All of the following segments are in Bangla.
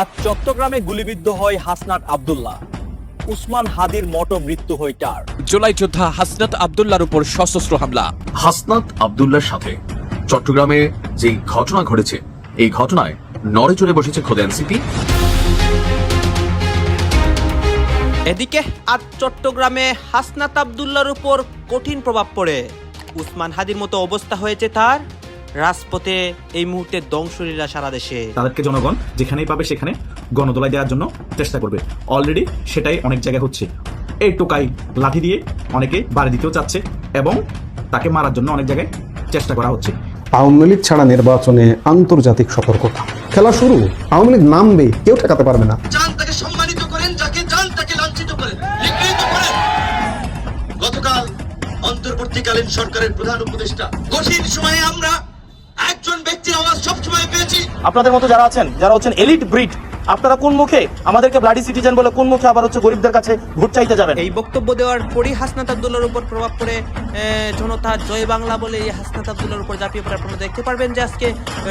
আজ চট্টগ্রামে গুলিবিদ্ধ হয় হাসনাত আব্দুল্লাহ। উসমান হাদির মতো মৃত্যু হয় তার। জুলাই যোদ্ধা হাসনাত আব্দুল্লাহর উপর সশস্ত্র হামলা। হাসনাত আব্দুল্লাহর সাথে চট্টগ্রামে যে ঘটনা ঘটেছে, এই ঘটনায় নড়ে চড়ে বসেছে খোদ এনসিপি। এদিকে আজ চট্টগ্রামে হাসনাত আব্দুল্লাহর উপর কঠিন প্রভাব পড়ে। উসমান হাদির মতো অবস্থা হয়েছে তার। রাজপথে এই মুহূর্তে দংশলীলা সারা দেশে। তাদেরকে জনগণ যেখানেই পাবে সেখানে গণদোলাই দেওয়ার জন্য চেষ্টা করবে। অলরেডি সেটাই অনেক জায়গায় হচ্ছে। এই টোকাই লাঠি দিয়ে অনেকে বাড়ি দিতেও চাচ্ছে এবং তাকে মারার জন্য অনেক জায়গায় চেষ্টা করা হচ্ছে। আওয়ামী লীগ ছাড়া নির্বাচনে আন্তর্জাতিক সতর্কতা। খেলা শুরু, আওয়ামী লীগ নামবে, কেউ ঠেকাতে পারবে না। চান তাকে সম্মানিত করেন, যাকে চান তাকে লাঞ্ছিত করেন, নিগৃহীত করেন। গতকাল অন্তর্বর্তীকালীন সরকারের প্রধান উপদেষ্টা কঠিন সময়ে আমরা একজন ব্যক্তির আওয়াজ সবসময় পেয়েছি। আপনাদের মতো যারা আছেন, যারা হচ্ছেন এলিট ব্রিড, আপনারা কোন মুখে আমাদেরকে ব্লাডি সিটিজেন বলে কোন মুখে আবার হচ্ছে গরিবদের কাছে ভোট চাইতে যাবেন? এই বক্তব্য দেওয়ার পরই হাসনাত আব্দুল্লাহর উপর প্রভাব পড়ে জনতা জয় বাংলা বলে এই হাসনাত আব্দুল্লাহর উপর ঝাঁপিয়ে পড়ে। আপনারা দেখতে পারবেন যে আজকে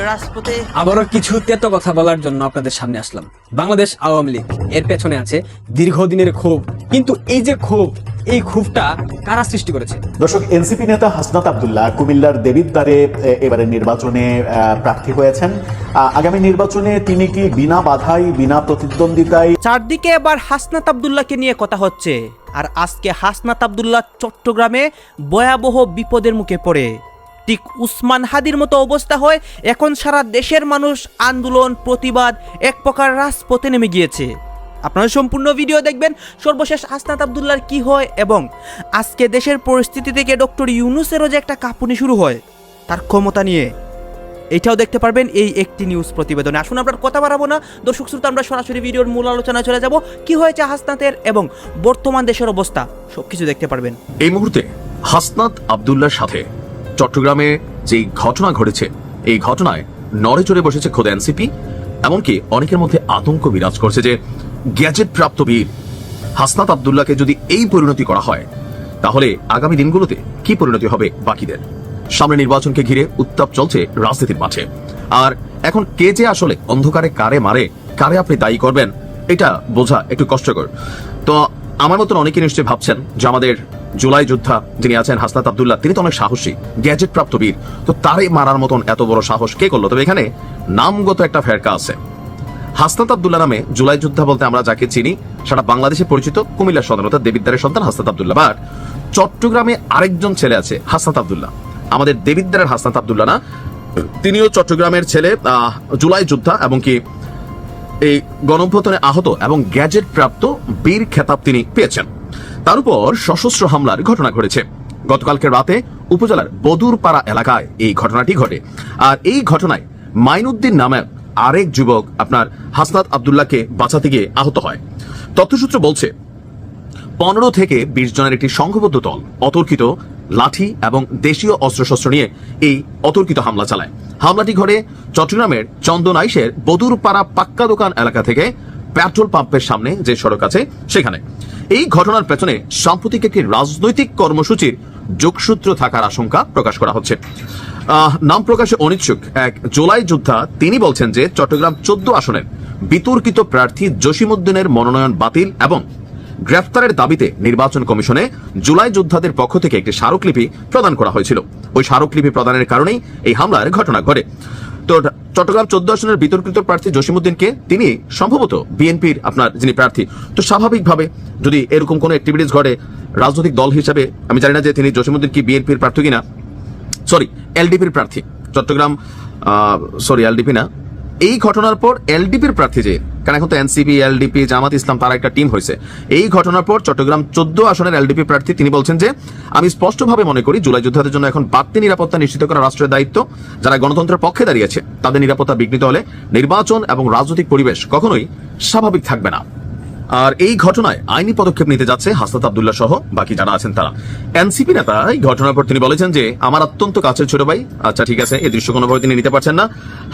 রাজপথে আবারও কিছু তেতো কথা বলার জন্য আপনাদের সামনে আসলাম। বাংলাদেশ আওয়ামী লীগ এর পেছনে আছে দীর্ঘদিনের ক্ষোভ, কিন্তু এই যে ক্ষোভ, এই ক্ষোভটা কারা সৃষ্টি করেছে? দর্শক, এনসিপি নেতা হাসনাত আব্দুল্লাহ কুমিল্লার দেবিদ্বারে এবারে নির্বাচনে প্রার্থী হয়েছেন। আগামী নির্বাচনে তিনি কি বিনা বাধাই, বিনা প্রতিদ্বন্দ্বিতায়? চারদিকে এবার হাসনাত আব্দুল্লাহকে নিয়ে কথা হচ্ছে। আর আজকে হাসনাত আব্দুল্লাহ চট্টগ্রামে ভয়াবহ বিপদের মুখে পড়ে। ঠিক উসমান হাদির মতো অবস্থা হয়। এখন সারা দেশের মানুষ আন্দোলন, প্রতিবাদ, এক প্রকার রাজপথে নেমে গিয়েছে। আপনারা সম্পূর্ণ ভিডিও দেখবেন। সর্বশেষ হাসনাত আব্দুল্লাহর কি হয় এবং আজকে দেশের পরিস্থিতি থেকে ডক্টর ইউনূসেরও যে একটা কাঁপুনি শুরু হয় তার ক্ষমতা নিয়ে, এটাও দেখতে পারবেন এই একটি নিউজ প্রতিবেদনে। আসুন আমরা কথা বাড়াবো না দর্শক শ্রোতা, আমরা সরাসরি ভিডিওর মূল আলোচনায় চলে যাব। কি হয়েছে হাসনাতের এবং বর্তমান দেশের অবস্থা সবকিছু দেখতে পারবেন। এই মুহূর্তে হাসনাত আব্দুল্লাহর সাথে চট্টগ্রামে যে ঘটনা ঘটেছে, এই ঘটনায় নড়ে চড়ে বসেছে খোদ এনসিপি। এমনকি অনেকের মধ্যে আতঙ্ক বিরাজ করছে যে গ্যাজেট প্রাপ্ত বীর হাসনাত আব্দুল্লাহকে যদি এই পরিণতি করা হয়, তাহলে আগামী দিনগুলোতে কি পরিণতি হবে বাকিদের? সামনে নির্বাচনকে ঘিরে উত্তাপ চলছে রাজনীতির মাঠে। আর এখন কে যে আসলে অন্ধকারে কারে মারে, কারে আপনি দায়ী করবেন, এটা বোঝা একটু কষ্টকর। তো আমার মতন অনেকে নিশ্চয়ই ভাবছেন যে আমাদের জুলাই যোদ্ধা যিনি আছেন হাসনাত আব্দুল্লাহ, তিনি তো অনেক সাহসী, গ্যাজেট প্রাপ্ত বীর, তো তারই মারার মতন এত বড় সাহস কে করলো? তবে এখানে নামগত একটা ফেরকা আছে। হাসনাত আব্দুল্লাহ নামে জুলাই যোদ্ধা বলতে আমরা যাকে চিনি, সারা বাংলাদেশে পরিচিত কুমিল্লার সদরতা দেবিদ্বারের সন্তান হাসনাত আব্দুল্লাহ। বাট চট্টগ্রামে আরেকজন ছেলে আছে হাসনাত আব্দুল্লাহ, আমাদের দেবিদ্বারের হাসনাত আব্দুল্লাহ না, তিনিও চট্টগ্রামের ছেলে, জুলাই যোদ্ধা এবং কি এই গণঅভ্যুত্থানে আহত এবং গ্যাজেট প্রাপ্ত বীর খেতাব তিনি পেয়েছেন। তার উপর সশস্ত্র হামলার ঘটনা ঘটেছে। গতকালকে রাতে উপজেলার বদুরপাড়া এলাকায় এই ঘটনাটি ঘটে। আর এই ঘটনায় মাইনুদ্দিন নামে আরেক যুবক আপনার হাসনাত আব্দুল্লাহকে বাঁচাতে গিয়ে আহত হয়। তথ্যসূত্র বলছে 15 থেকে 20 জনের একটি সংঘবদ্ধ দল অতর্কিত লাঠি এবং দেশীয় অস্ত্রশস্ত্র নিয়ে এই অতর্কিত হামলা চালায়। হামলাটি ঘটে চট্টগ্রামের চন্দনাইশের বদুরপাড়া পাক্কা দোকান এলাকা থেকে পেট্রোল পাম্পের সামনে যে সড়ক আছে সেখানে। এই ঘটনার পেছনে সাম্প্রতিক একটি রাজনৈতিক কর্মসূচির যোগসূত্র থাকার আশঙ্কা প্রকাশ করা হচ্ছে। নাম প্রকাশে অনিচ্ছুক এক জুলাই যোদ্ধা তিনি বলছেন যে চট্টগ্রাম 14 আসনের বিতর্কিত প্রার্থী জসিমউদ্দিনের মনোনয়ন বাতিল এবং গ্রেফতারের দাবিতে নির্বাচন কমিশনে জুলাই যোদ্ধাদের পক্ষ থেকে একটি স্মারকলিপি প্রদান করা হয়েছিল। ওই স্মারকলিপি প্রদানের কারণেই এই হামলার ঘটনা ঘটে। তো চট্টগ্রাম 14 আসনের বিতর্কিত প্রার্থী জসিমউদ্দিনকে, তিনি সম্ভবত বিএনপির আপনার যিনি প্রার্থী, তো স্বাভাবিকভাবে যদি এরকম কোনো অ্যাক্টিভিটিস ঘটে রাজনৈতিক দল হিসেবে, আমি জানি না যে তিনি জসিমউদ্দিন কি বিএনপির প্রার্থী কিনা, সরি এলডিপির প্রার্থী, চট্টগ্রাম এলডিপি না, এই ঘটনার পর এলডিপির প্রার্থী যে, কারণ এখন তো এনসিপি, এলডিপি, জামাত ইসলাম তারা একটা টিম হয়েছে। এই ঘটনার পর চট্টগ্রাম 14 আসনের এলডিপি প্রার্থী তিনি বলছেন যে আমি স্পষ্টভাবে মনে করি জুলাই যোদ্ধাদের জন্য এখন বাড়তি নিরাপত্তা নিশ্চিত করা রাষ্ট্রের দায়িত্ব। যারা গণতন্ত্রের পক্ষে দাঁড়িয়েছে তাদের নিরাপত্তা বিঘ্নিত হলে নির্বাচন এবং রাজনৈতিক পরিবেশ কখনোই স্বাভাবিক থাকবে না। আর এই ঘটনায় আইনি পদক্ষেপ নিতে যাচ্ছে হাসনাত আব্দুল্লাহ সহ বাকি যারা আছেন তারা। এনসিপি নেতা এই ঘটনার পর তিনি বলেছেন যে আমার অত্যন্ত কাছের ছোট ভাই, আচ্ছা ঠিক আছে, এই দৃশ্য কোনোভাবে তিনি নিতে পারছেন না।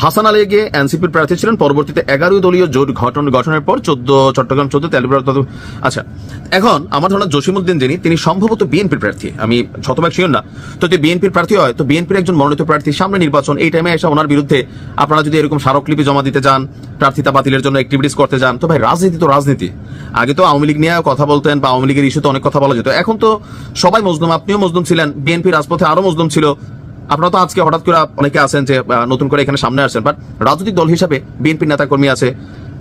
হাসান আলী গিয়ে এনসিপির প্রার্থী ছিলেন, পরবর্তীতে 11 দলীয় জোট গঠনের পর চট্টগ্রাম 14 তেলুপুর। আচ্ছা, এখন আমার ধারণা জসিমউদ্দিন যিনি, তিনি সম্ভবত বিএনপির প্রার্থী, আমি শতভাগ শিওর না। তো যদি বিএনপির প্রার্থী হয়, তো বিএনপির একজন মনোনীত প্রার্থী, সামনে নির্বাচন, এই টাইমে এসে ওনার বিরুদ্ধে আপনারা যদি এরকম স্মারকলিপি জমা দিতে যান, প্রার্থিতা বাতিলের জন্য অ্যাক্টিভিটিস করতে যান, তো ভাই রাজনীতি তো রাজনীতি। আগে তো আওয়ামী লীগ নিয়ে কথা বলতেন বা আওয়ামী লীগের ইস্যুতে অনেক কথা বলা যেত, এখন তো সবাই মজলুম, আপনিও মজলুম ছিলেন, বিএনপি রাজপথে আরো মজলুম ছিল। আপনারা তো আজকে হঠাৎ করে অনেকে আছেন যে নতুন করে এখানে সামনে আসছেন, বাট রাজনৈতিক দল হিসাবে বিএনপির নেতা কর্মী আছে,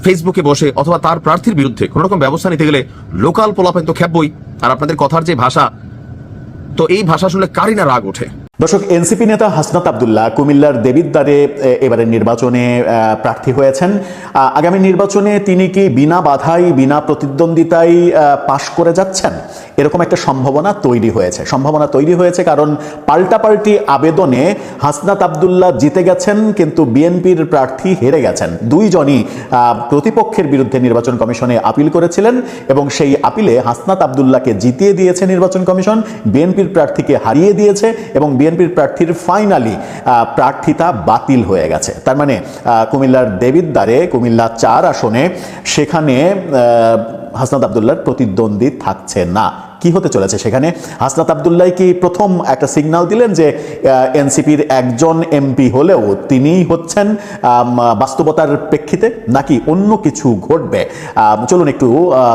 ফেসবুকে বসে অথবা তার প্রার্থীর বিরুদ্ধে কোন রকম ব্যবস্থা নিতে গেলে লোকাল পোলাপেন তো খেপবই। আর আপনাদের কথার যে ভাষা, তো এই ভাষা শুনলে কারই না রাগ ওঠে। দর্শক, এনসিপি নেতা হাসনাত আব্দুল্লাহ কুমিল্লার দেবিদ্বারে এবারের নির্বাচনে প্রার্থী হয়েছেন। আগামী নির্বাচনে তিনি কি বিনা বাধাই, বিনা প্রতিদ্বন্দ্বিতায় পাশ করে যাচ্ছেন, এরকম একটা সম্ভাবনা তৈরি হয়েছে। কারণ পাল্টাপাল্টি আবেদনে হাসনাত আব্দুল্লাহ জিতে গেছেন, কিন্তু বিএনপির প্রার্থী হেরে গেছেন। দুইজনই প্রতিপক্ষের বিরুদ্ধে নির্বাচন কমিশনে আপিল করেছিলেন এবং সেই আপিলে হাসনাত আব্দুল্লাহকে জিতিয়ে দিয়েছে নির্বাচন কমিশন, বিএনপির প্রার্থীকে হারিয়ে দিয়েছে এবং বিএনপির প্রার্থীর ফাইনালি প্রার্থিতা বাতিল হয়ে গেছে। তার মানে কুমিল্লার দেবিদ্বারে, কুমিল্লা 4 আসনে, সেখানে হাসনাত আব্দুল্লাহর প্রতিদ্বন্দ্বী থাকছে না। কি হতে চলেছে সেখানে? হাসনাত আব্দুল্লাহ কি প্রথম একটা সিগন্যাল দিলেন যে এনসিপির একজন এমপি হলেও তিনিই হচ্ছেন বাস্তবতার প্রেক্ষিতে, নাকি অন্য কিছু ঘটবে? চলুন একটু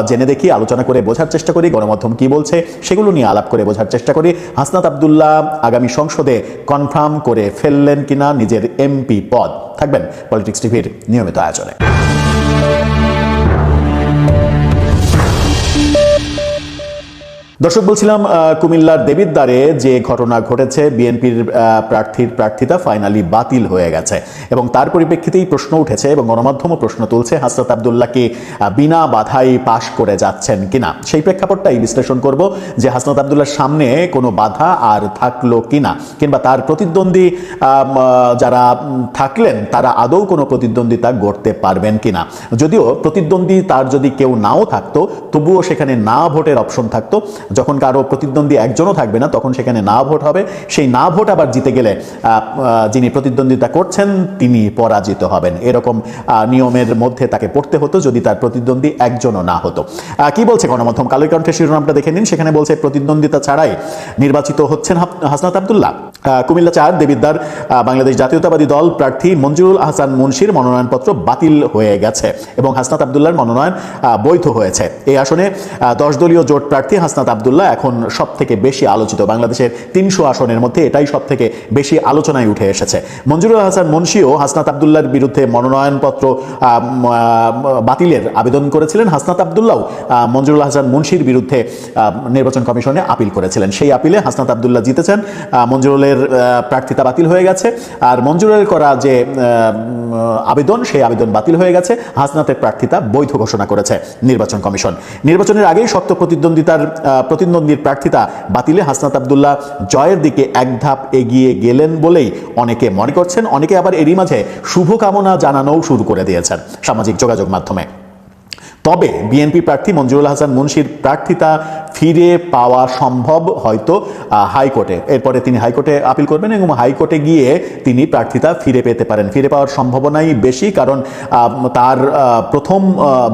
জেনে দেখি, আলোচনা করে বোঝার চেষ্টা করি, গণমাধ্যম কি বলছে সেগুলো নিয়ে আলাপ করে বোঝার চেষ্টা করি। হাসনাত আব্দুল্লাহ আগামী সংসদে কনফার্ম করে ফেললেন কিনা নিজের এমপি পদ? থাকবেন পলিটিক্স টিভির নিয়মিত আয়োজনে। দর্শক, বলছিলাম কুমিল্লার দেবিদ্বারে যে ঘটনা ঘটেছে, বিএনপির প্রার্থীর প্রার্থিতা ফাইনালি বাতিল হয়ে গেছে এবং তার পরিপ্রেক্ষিতেই প্রশ্ন উঠেছে এবং গণমাধ্যমও প্রশ্ন তুলছে, হাসনাত আব্দুল্লাহ কি বিনা বাধাই পাশ করে যাচ্ছেন কিনা। সেই প্রেক্ষাপটটাই বিশ্লেষণ করব যে হাসনাত আব্দুল্লাহর সামনে কোনো বাধা আর থাকলো কিনা, কিংবা তার প্রতিদ্বন্দ্বী যারা থাকলেন তারা আদৌ কোনো প্রতিদ্বন্দ্বিতা গড়তে পারবেন কিনা। যদিও প্রতিদ্বন্দ্বী তার যদি কেউ নাও থাকতো, তবুও সেখানে না ভোটের অপশন থাকতো। যখন কারো প্রতিদ্বন্দ্বী একজনও থাকবে না, তখন সেখানে না ভোট হবে। সেই না ভোট আবার জিতে গেলে যিনি প্রতিদ্বন্দ্বিতা করছেন তিনি পরাজিত হবেন। এরকম নিয়মের মধ্যে তাকে পড়তে হতো যদি তার প্রতিদ্বন্দ্বী একজনও না হতো। কি বলছে গণমাধ্যম? কালের কণ্ঠের শিরোনামটা দেখে নিন। সেখানে বলছে, প্রতিদ্বন্দ্বিতা ছাড়াই নির্বাচিত হচ্ছেন হাসনাত আব্দুল্লাহ। কুমিল্লা 4 দেবিদ্বার বাংলাদেশ জাতীয়তাবাদী দল প্রার্থী মঞ্জুরুল আহসান মুন্সির মনোনয়নপত্র বাতিল হয়ে গেছে এবং হাসনাত আব্দুল্লাহর মনোনয়ন বৈধ হয়েছে। এই আসনে 10 দলীয় জোট প্রার্থী হাসনাত আব্দুল্লাহ এখন সব থেকে বেশি আলোচিত। বাংলাদেশের 300 আসনের মধ্যে এটাই সব থেকে বেশি আলোচনায় উঠে এসেছে। মঞ্জুরুল আহসান মুন্সিও হাসনাত আব্দুল্লাহর বিরুদ্ধে মনোনয়নপত্র বাতিলের আবেদন করেছিলেন। হাসনাত আব্দুল্লাহ মঞ্জুরুল আহসান মুন্সির বিরুদ্ধে নির্বাচন কমিশনে আপিল করেছিলেন। সেই আপিলে হাসনাত আব্দুল্লাহ জিতেছেন, মঞ্জুরুলের প্রার্থিতা বাতিল হয়ে গেছে। আর মঞ্জুরুলের করা যে আবেদন, সেই আবেদন বাতিল হয়ে গেছে। হাসনাতের প্রার্থিতা বৈধ ঘোষণা করেছে নির্বাচন কমিশন। নির্বাচনের আগেই শক্ত প্রতিদ্বন্দ্বীর প্রার্থিতা বাতিলে হাসনাত আব্দুল্লাহ জয়ের দিকে এক ধাপ এগিয়ে গেলেন বলেই অনেকে মনে করছেন। অনেকে আবার এরই মাঝে শুভকামনা জানানোও শুরু করে দিয়েছেন সামাজিক যোগাযোগ মাধ্যমে। তবে বিএনপি প্রার্থী মঞ্জুরুল আহসান মুন্সির প্রার্থিতা ফিরে পাওয়া সম্ভব হয়তো হাইকোর্টে। এরপরে তিনি হাইকোর্টে আপিল করবেন এবং হাইকোর্টে গিয়ে তিনি প্রার্থিতা ফিরে পেতে পারেন। ফিরে পাওয়ার সম্ভাবনাই বেশি, কারণ তার প্রথম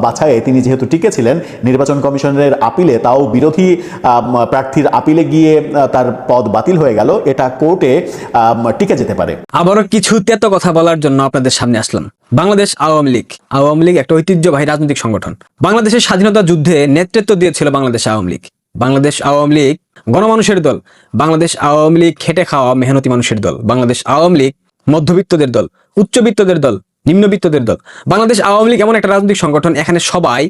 বাছাইয়ে তিনি যেহেতু টিকেছিলেন নির্বাচন কমিশনের আপিলে, তাও বিরোধী প্রার্থীর আপিলে গিয়ে তার পদ বাতিল হয়ে গেল। এটা কোর্টে টিকে যেতে পারে। আবারও কিছু তেতো কথা বলার জন্য আপনাদের সামনে আসলাম। বাংলাদেশ আওয়ামী লীগ একটা ঐতিহ্যবাহী রাজনৈতিক সংগঠন। বাংলাদেশের স্বাধীনতা যুদ্ধে নেতৃত্ব দিয়েছিল বাংলাদেশ আওয়ামী লীগ। বাংলাদেশ আওয়ামী লীগ গণমানুষের দল। বাংলাদেশ আওয়ামী লীগ খেটে খাওয়া মেহনতি মানুষের দল। বাংলাদেশ আওয়ামী লীগ মধ্যবিত্তদের দল, উচ্চবিত্তদের দল, নিম্নবিত্তদের দল। বাংলাদেশ আওয়ামী লীগ এমন একটা রাজনৈতিক সংগঠন, এখানে সবাই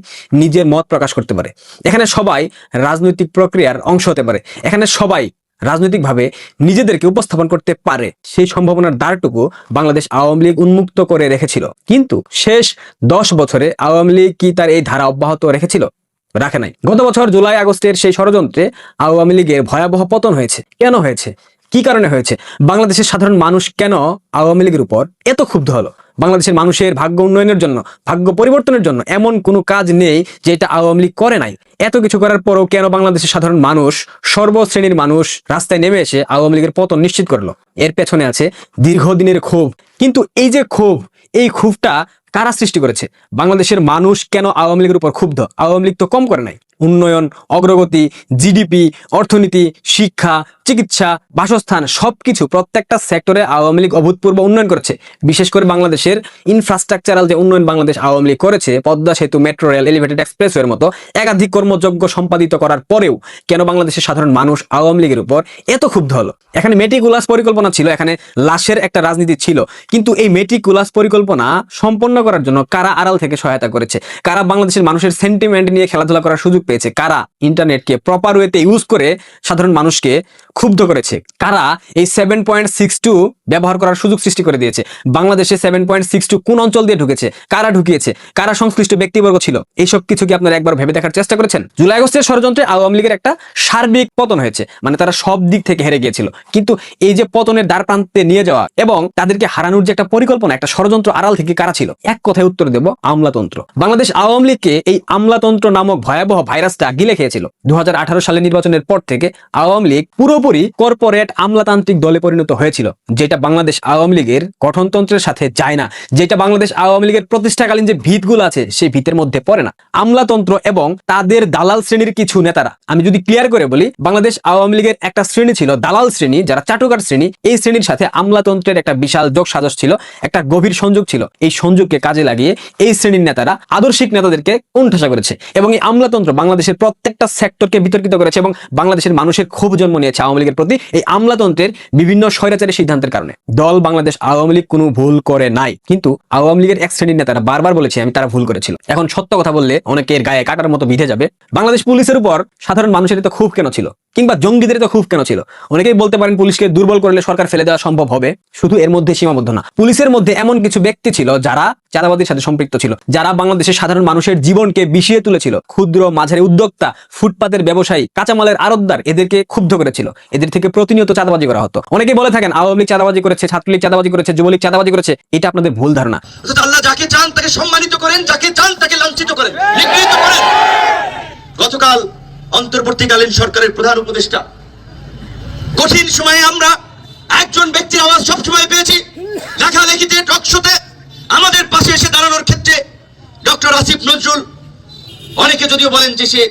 নিজের মত প্রকাশ করতে পারে, এখানে সবাই রাজনৈতিক প্রক্রিয়ার অংশ হতে পারে, এখানে সবাই রাজনৈতিকভাবে নিজেদেরকে উপস্থাপন করতে পারে। সেই সম্ভাবনার দ্বারটুকু বাংলাদেশ আওয়ামী লীগ উন্মুক্ত করে রেখেছিল। কিন্তু শেষ 10 বছরে আওয়ামী লীগ কি তার এই ধারা অব্যাহত রেখেছিল? রাখে নাই। গত বছর জুলাই আগস্টের সেই ষড়যন্ত্রে আওয়ামী লীগের ভয়াবহ পতন হয়েছে। কেন হয়েছে? কি কারণে হয়েছে? বাংলাদেশের সাধারণ মানুষ কেন আওয়ামী লীগের উপর এত ক্ষুব্ধ হলো? বাংলাদেশের মানুষের ভাগ্য উন্নয়নের জন্য, ভাগ্য পরিবর্তনের জন্য এমন কোনো কাজ নেই যেটা আওয়ামী লীগ করে নাই। এত কিছু করার পরও কেন বাংলাদেশের সাধারণ মানুষ, সর্বশ্রেণীর মানুষ রাস্তায় নেমে এসে আওয়ামী লীগের পতন নিশ্চিত করলো? এর পেছনে আছে দীর্ঘদিনের ক্ষোভ। কিন্তু এই যে ক্ষোভ, এই ক্ষোভটা কারা সৃষ্টি করেছে? বাংলাদেশের মানুষ কেন আওয়ামী লীগের উপর ক্ষুব্ধ? আওয়ামী লীগ তো কম করে নাই। উন্নয়ন, অগ্রগতি, জিডিপি, অর্থনীতি, শিক্ষা, চিকিৎসা, বাসস্থান সবকিছু প্রত্যেকটা সেক্টরে আওয়ামী লীগ অভূতপূর্ব উন্নয়ন করেছে। বিশেষ করে বাংলাদেশের ইনফ্রাস্ট্রাকচারাল যে উন্নয়ন বাংলাদেশ আওয়ামী লীগ করেছে, পদ্মা সেতু, মেট্রো রেল, এলিভেটেড এক্সপ্রেসওয়ের মতো একাধিক কর্মযজ্ঞ সম্পাদিত করার পরেও কেন বাংলাদেশের সাধারণ মানুষ আওয়ামী লীগের উপর এত ক্ষুব্ধ হলো? এখানে মেটিকুলাস পরিকল্পনা ছিল, এখানে লাশের একটা রাজনীতি ছিল, কিন্তু এই মেটিকুলাস পরিকল্পনা সম্পন্ন করার জন্য কারা আড়াল থেকে সহায়তা করেছে? কারা বাংলাদেশের মানুষের সেন্টিমেন্ট নিয়ে খেলাধুলা করার সুযোগ পেয়েছে? কারা ইন্টারনেটকে প্রপার ওয়েতে ইউজ করে সাধারণ মানুষকে ক্ষুব্ধ করেছে? কারা এই 7.62 ব্যবহার করার সুযোগ সৃষ্টি করে দিয়েছে? বাংলাদেশে 7.62 কোন অঞ্চল দিয়ে ঢুকেছে? কারা ঢুকিয়েছে? কারা সংশ্লিষ্ট ব্যক্তিবর্গ ছিল? এইসব কিছু কি আপনারা একবার ভেবে দেখার চেষ্টা করেছেন? জুলাই আগস্টের ষড়যন্ত্রে আওয়ামী লীগের একটা সার্বিক পতন হয়েছে, মানে তারা সব দিক থেকে হেরে গিয়েছিল। কিন্তু এই যে পতনের দ্বার প্রান্তে নিয়ে যাওয়া এবং তাদেরকে হারানোর যে একটা পরিকল্পনা, একটা ষড়যন্ত্র আড়াল থেকে কারা ছিল? এক কথায় উত্তর দেব, আমলাতন্ত্র। বাংলাদেশ আওয়ামী লীগকে এই আমলাতন্ত্র নামক ভয়াবহ ভাইরাসটা গিলে খেয়েছিল। 2018 সালের নির্বাচনের পর থেকে আওয়ামী লীগ পুরোপুরি কর্পোরেট আমলাতান্ত্রিক দলে পরিণত হয়েছিল, যেটা বাংলাদেশ আওয়ামী লীগের গঠনতন্ত্রের সাথে যায় না, যেটা বাংলাদেশ আওয়ামী লীগের প্রতিষ্ঠাকালীন যে ভিতগুলো আছে সেই ভিতের মধ্যে পড়ে না। আমলাতন্ত্র এবং তাদের দালাল শ্রেণীর কিছু নেতারা, আমি যদি ক্লিয়ার করে বলি, বাংলাদেশ আওয়ামী লীগের একটা শ্রেণী ছিল দালাল শ্রেণী, যারা চাটুকার শ্রেণী। এই শ্রেণীর সাথে আমলাতন্ত্রের একটা বিশাল যোগ সাজশ ছিল, একটা গভীর সংযোগ ছিল। এই সংযোগকে কাজে লাগিয়ে এই শ্রেণীর নেতারা আদর্শিক নেতাদেরকে কোণঠাসা করেছে এবং এই আমলাতন্ত্র বাংলাদেশের প্রত্যেকটা সেক্টরকে বিতর্কিত করেছে এবং বাংলাদেশের মানুষের ক্ষোভ জন্ম নিয়েছে আওয়ামী লীগের প্রতি এই আমলাতন্ত্রের বিভিন্ন স্বৈরাচারী সিদ্ধান্তের কারণে। দল বাংলাদেশ আওয়ামী লীগ কোনো ভুল করে নাই, কিন্তু আওয়ামী লীগের এক শ্রেণীর নেতারা বারবার বলেছে তারা ভুল করেছিল। এখন সত্য কথা বললে অনেকের গায়ে কাটার মতো বিঁধে যাবে। বাংলাদেশ পুলিশের উপর সাধারণ মানুষের তো ক্ষোভ কেন ছিল, কিংবা জঙ্গিদের তো ক্ষোভ কেন ছিল? অনেকেই বলতে পারেন পুলিশকে দুর্বল করলে সরকার ফেলে দেওয়া সম্ভব হবে। শুধু এর মধ্যে সীমাবদ্ধ না, পুলিশের মধ্যে এমন কিছু ব্যক্তি ছিল যারা চাঁদাবাজির সাথে সম্পৃক্ত ছিল, যারা বাংলাদেশের সাধারণ মানুষের জীবনকে বিষিয়ে তুলেছিল। ক্ষুদ্র মাঝারি উদ্যোক্তা, ফুটপাতের ব্যবসায়ী, কাঁচামালের আড়তদার এদেরকে ক্ষুব্ধ করেছিল। এদের থেকে প্রতিনিয়ত চাঁদাবাজি করা হতো। অনেকেই বলে থাকেন আওয়ামী লীগ চাঁদাবাজি করেছে, ছাত্রলীগ চাঁদাবাজি করেছে, যুবলীগ চাঁদাবাজি করেছে। এটা আপনাদের ভুল ধারণা। আল্লাহ যাকে চান তাকে সম্মানিত করেন, যাকে চান তাকে লাঞ্ছিত করেন, নিগৃহীত করেন। গতকাল অন্তর্বর্তীকালীন সরকারের প্রধান উপদেষ্টা, কঠিন সময়ে আমরা একজন ব্যক্তির আওয়াজ সবসময় পেয়েছি। লেখালেখিতে, টকশোতে আমাদের পাশে এসে দাঁড়ানোর ক্ষেত্রে ডক্টর আসিফ নজরুল, অনেকে যদিও বলেন যে সে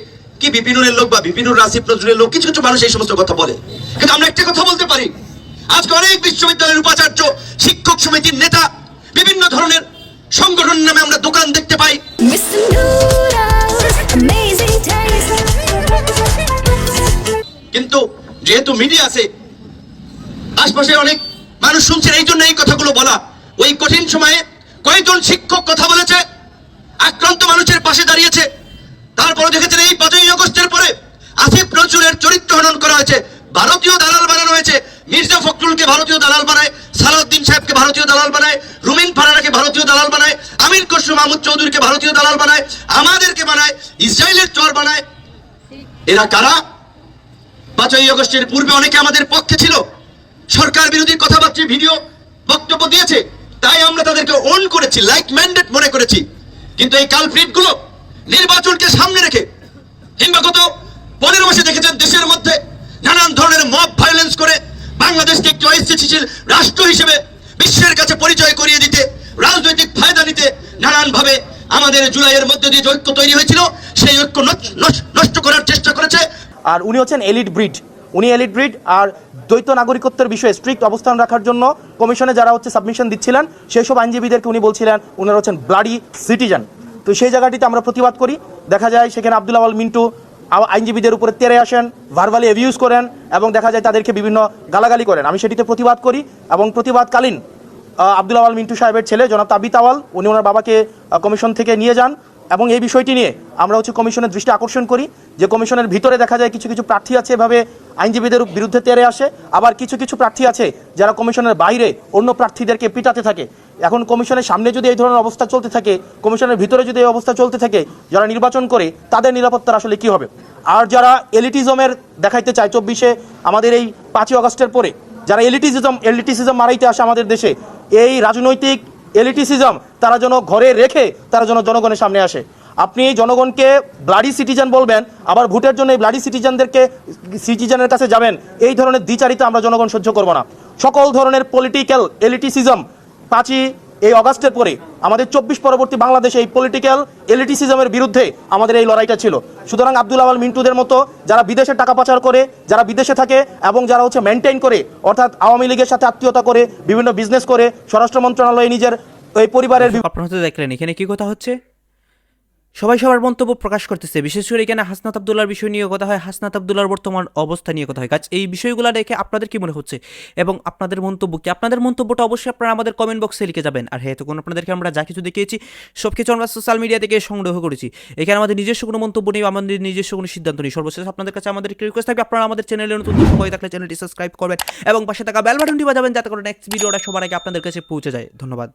কি বিপিনুরের লোক বা বিপিনুর আসিফ নজরুলের লোক, কিছু কিছু মানুষ এই সমস্ত কথা বলে, কিন্তু আমরা একটা কথা বলতে পারি, আজকে অনেক বিশ্ববিদ্যালয়ের উপাচার্য, শিক্ষক সমিতির নেতা, বিভিন্ন ধরনের সংগঠন নামে আমরা দোকান দেখতে পাই। কিন্তু যেহেতু মিডিয়া আছে, আশপাশে অনেক মানুষ শুনছেন, এই জন্য এই কথাগুলো বলা। ওই কঠিন সময়ে কয়েকজন শিক্ষক কথা বলেছে, আক্রান্ত মানুষের পাশে দাঁড়িয়েছে। তারপরে দেখেছেন এই 5ই আগস্টের পরে আসিফ নজরুলের চরিত্র হনন করা হয়েছে, ভারতীয় দালাল বানানো হয়েছে। মির্জা ফখরুলকে ভারতীয় দালাল বানায়, সালাউদ্দিন সাহেবকে ভারতীয় দালাল বানায়, রুমিন ফারানাকে ভারতীয় দালাল বানায়, আমির খসরু মাহমুদ চৌধুরীকে ভারতীয় দালাল বানায়, আমাদেরকে বানায় ইসরায়েলের চর বানায়। এরা কারা? 5ই আগস্টের পূর্বে অনেকে আমাদের পক্ষে ছিল, সরকার বিরোধী কথাবার্তা, ভিডিও বক্তব্য দিয়েছে, তাই আমরা তাদেরকে অন করেছি, লাইক ম্যান্ডেট মনে করেছি। কিন্তু এই কালপ্রিট গুলো নির্বাচনকে সামনে রেখে, কিংবা গত 15 মাসে দেখেছেন দেশের মধ্যে নানান ধরনের মব ভায়োলেন্স করে বাংলাদেশকে একটি অস্থিতিশীল রাষ্ট্র হিসেবে বিশ্বের কাছে পরিচয় করিয়ে দিতে, রাজনৈতিক ফায়দা নিতে নানান ভাবে আমাদের জুলাইয়ের মধ্যে দিয়ে যে ঐক্য তৈরি হয়েছিল সেই ঐক্য নষ্ট করার চেষ্টা করেছে। আর উনি হচ্ছেন এলিট ব্রিড, উনি এলিট ব্রিড। আর দ্বৈত নাগরিকত্বের বিষয়ে স্ট্রিক্ট অবস্থান রাখার জন্য কমিশনে যারা সাবমিশন দিচ্ছিলেন সেই সব আইনজীবীদেরকে উনি বলছিলেন ওনারা হচ্ছেন ব্লাডি সিটিজেন। তো সেই জায়গাটিতে আমরা প্রতিবাদ করি। দেখা যায় সেখানে আব্দুল আওয়াল মিন্টু আইনজীবীদের উপরে তেড়ে আসেন, ভার্বালি অ্যাবিউজ করেন এবং দেখা যায় তাদেরকে বিভিন্ন গালাগালি করেন। আমি সেটিতে প্রতিবাদ করি এবং প্রতিবাদকালীন আব্দুল আওয়াল মিন্টু সাহেবের ছেলে জনাব তাবিত আওয়াল, উনি ওনার বাবাকে কমিশন থেকে নিয়ে যান এবং এই বিষয়টি নিয়ে আমরা কমিশনের দৃষ্টি আকর্ষণ করি যে কমিশনের ভিতরে দেখা যায় কিছু কিছু প্রার্থী আছে এভাবে আইনজীবীদের বিরুদ্ধে তেড়ে আসে, আবার কিছু কিছু প্রার্থী আছে যারা কমিশনের বাইরে অন্য প্রার্থীদেরকে পিটাতে থাকে। এখন কমিশনের সামনে যদি এই ধরনের অবস্থা চলতে থাকে, কমিশনের ভিতরে যদি এই অবস্থা চলতে থাকে, যারা নির্বাচন করে তাদের নিরাপত্তার আসলে কি হবে? আর যারা এলিটিজমের দেখাইতে চায় 24-এ আমাদের এই 5ই আগস্টের পরে যারা এলিটিসিজম মারাইতে আসে আমাদের দেশে, এই রাজনৈতিক এলিটিসিজম তারা যেন ঘরে রেখে তারা যেন জনগণের সামনে আসে। আপনি জনগণকে ব্লাডি সিটিজেন বলবেন, আবার ভোটের জন্য এই ব্লাডি সিটিজেনের কাছে যাবেন, এই ধরনের দ্বিচারিতা আমরা জনগণ সহ্য করব না। সকল ধরনের পলিটিক্যাল এলিটিসিজম 5ই এই অগাস্টের পরে আমাদের 24 পরবর্তী বাংলাদেশে এই পলিটিক্যাল এলিটিসিজমের বিরুদ্ধে আমাদের এই লড়াইটা ছিল। সুতরাং আব্দুল আওয়াল মিন্টুদের মতো যারা বিদেশে টাকা পাচার করে, যারা বিদেশে থাকে এবং যারা মেনটেন করে, অর্থাৎ আওয়ামী লীগের সাথে আত্মীয়তা করে, বিভিন্ন বিজনেস করে, স্বরাষ্ট্র মন্ত্রণালয়ে নিজের এই পরিবারের আপনারা তো দেখলেন এখানে কি কথা হচ্ছে, সবাই সবার মন্তব্য প্রকাশ করতেছে। বিশেষ করে এখানে হাসনাত আব্দুল্লাহর বিষয় নিয়ে কথা হয়, হাসনাত আব্দুল্লাহর বর্তমান অবস্থা নিয়ে কথা হয়। কাজ এই বিষয়গুলো দেখে আপনাদের কি মনে হচ্ছে এবং আপনাদের মন্তব্য কি? আপনাদের মন্তব্যটা অবশ্যই আপনারা আমাদের কমেন্ট বক্সে লিখে যাবেন। আর হ্যাঁ, তখন আপনাদেরকে আমরা যা কিছু দেখিয়েছি সব কিছু আমরা সোশ্যাল মিডিয়া থেকে সংগ্রহ করেছি। এখানে আমাদের নিজস্ব কোনো মন্তব্য নেই, আমাদের নিজস্ব কোনো সিদ্ধান্ত নেই। সর্বশেষ আপনাদের কাছে আমাদের একটি রিকোয়েস্ট থাকবে, আপনারা আমাদের চ্যানেলে নতুন দর্শক হয়ে থাকলে চ্যানেলটি সাবস্ক্রাইব করবেন এবং পাশে থাকা বেল বাটনটি বাজাবেন যাতে করে নেক্সট ভিডিওটা সবার আগে আপনাদের কাছে পৌঁছে যায়। ধন্যবাদ।